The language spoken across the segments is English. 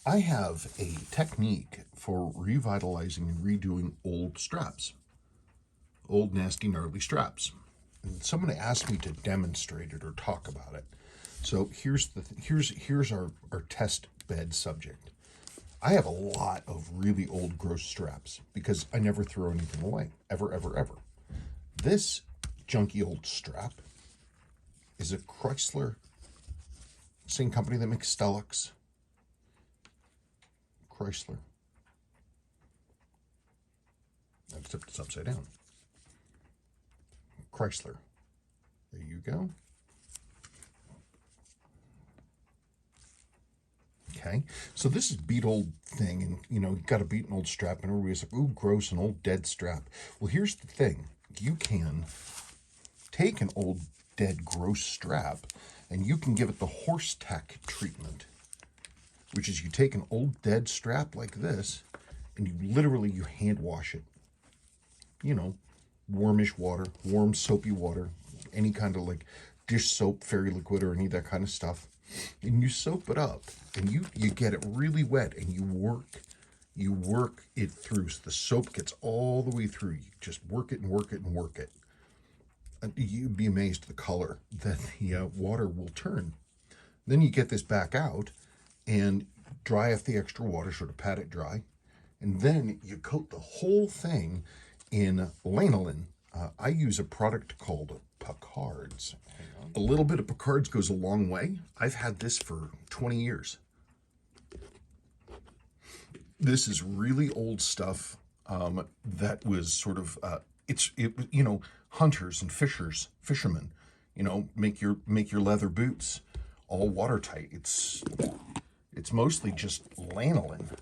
I have a technique for revitalizing and redoing old straps, old nasty gnarly straps. And someone asked me to demonstrate it or talk about it. So here's our test bed subject. I have a lot of really old gross straps because I never throw anything away, ever, ever, ever. This junky old strap is a Chrysler, same company that makes Stellux. Chrysler. Except it's upside down. Chrysler. There you go. Okay, so this is beat old thing, and you got a beaten old strap, and everybody's like, ooh, gross, an old dead strap. Well, here's the thing. You can take an old dead gross strap and you can give it the horse tack treatment, which is you take an old dead strap like this and you hand wash it. Warmish water, warm soapy water, any kind of like dish soap, fairy liquid, or any of that kind of stuff. And you soap it up and you get it really wet and you work it through so the soap gets all the way through. You just work it and work it and work it. And you'd be amazed at the color that the water will turn. Then you get this back out and dry off the extra water, sort of pat it dry. And then you coat the whole thing in lanolin. I use a product called Picard's. A little bit of Picard's goes a long way. I've had this for 20 years. This is really old stuff that was sort of, hunters and fishermen, make your leather boots all watertight. It's mostly just lanolin.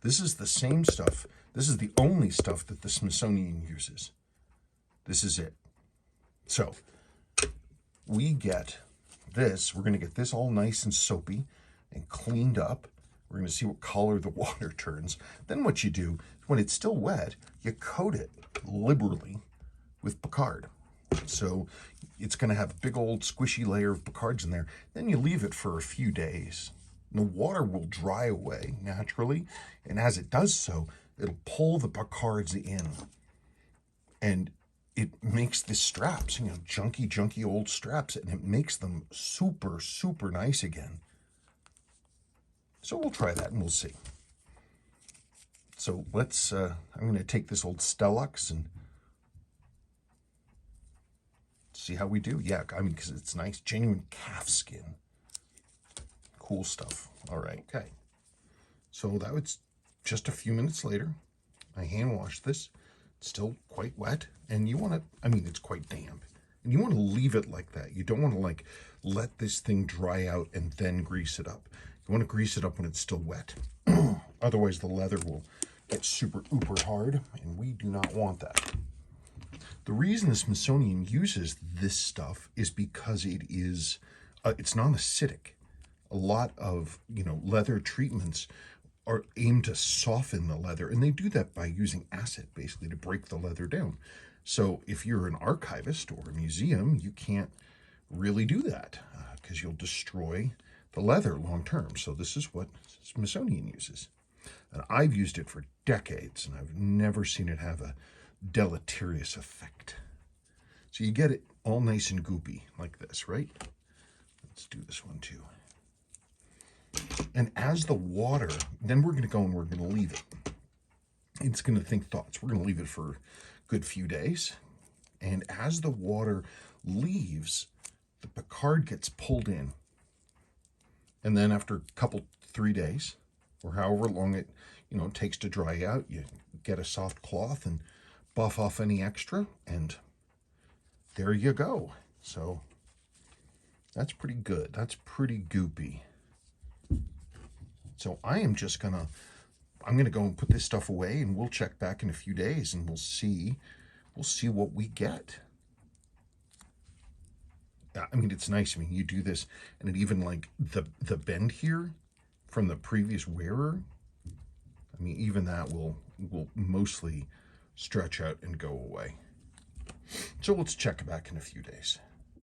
This is the same stuff. This is the only stuff that the Smithsonian uses. This is it. So we get this. We're going to get this all nice and soapy and cleaned up. We're going to see what color the water turns. Then what you do, when it's still wet, you coat it liberally with Picard. So it's going to have a big old squishy layer of Picards in there. Then you leave it for a few days. And the water will dry away naturally. And as it does so, it'll pull the Picards in. And it makes the straps, junky old straps, and it makes them super, super nice again. So we'll try that and we'll see. So let's, I'm going to take this old Stellux and see how we do. Yeah, because it's nice, genuine calf skin. Cool stuff. All right, okay. So that was just a few minutes later. I hand washed this. It's still quite wet, and you want to, it's quite damp. And you want to leave it like that. You don't want to let this thing dry out and then grease it up. You want to grease it up when it's still wet. Otherwise, the leather will get super uber hard, and we do not want that. The reason the Smithsonian uses this stuff is because it's non-acidic. A lot of, leather treatments are aimed to soften the leather, and they do that by using acid, basically, to break the leather down. So if you're an archivist or a museum, you can't really do that because you'll destroy the leather long term. So this is what Smithsonian uses. And I've used it for decades, and I've never seen it have a deleterious effect. So you get it all nice and goopy like this, right? Let's do this one too. And as the water, then we're going to go and we're going to leave it. It's going to think thoughts. We're going to leave it for a good few days. And as the water leaves, the Picard gets pulled in. And then after a couple, 3 days, or however long it, takes to dry out, you get a soft cloth and buff off any extra, and there you go. So that's pretty good. That's pretty goopy. So I'm going to go and put this stuff away, and we'll check back in a few days, and we'll see what we get. It's nice. You do this, and it even the bend here from the previous wearer. Even that will mostly stretch out and go away. So let's check back in a few days.